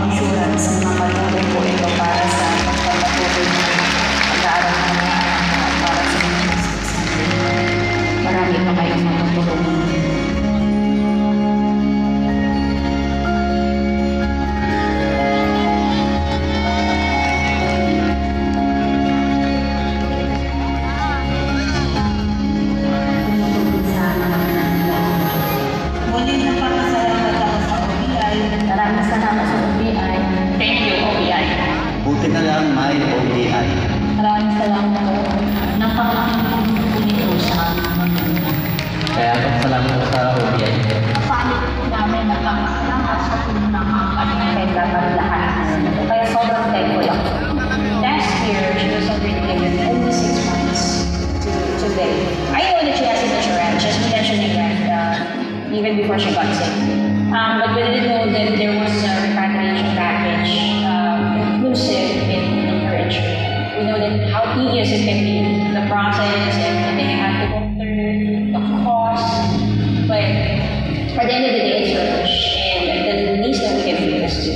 insurance na makatulong po ito para sa pagpapatuloy ng pag-aaral ng mga anak para sa mga 600. Marami pa kayong matutulungan. Maraming salamat sa OBI. Thank you, OBI. Buti na lang may OBI. Maraming salamat po. Napakalaking po nito sa amin. Kaya salamat po sa OBI. Family po namin napakasalamat sa tulong ng mga kapitenda ng lahat. Kaya sobrang thankful ako. Last year, she was already given only 6 months to live. I know that she has insurance. She's been mentioning that even before she got sick. But we didn't know that there was a repatriation package inclusive in her insurance. We know that how tedious it can be, the process, and then you have to go through the cost. But at the end of the day, it's her wish. And the least that we can do is to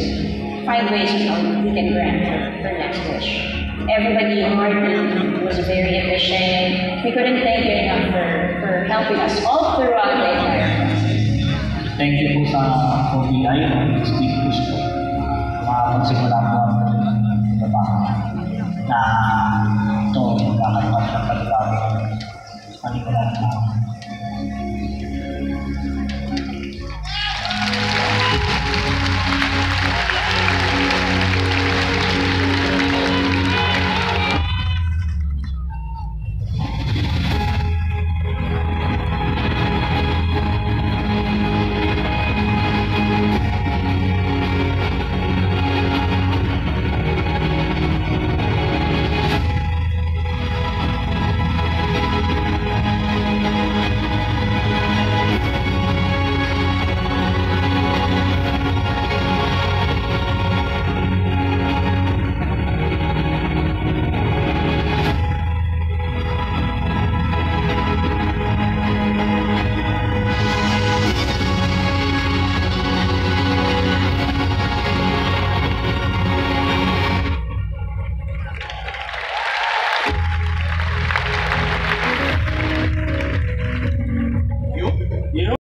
find ways on how we can grant her next wish. Everybody in our team was very efficient. We couldn't thank you enough for helping us all throughout the entire process. Thank you po sa OBI, speak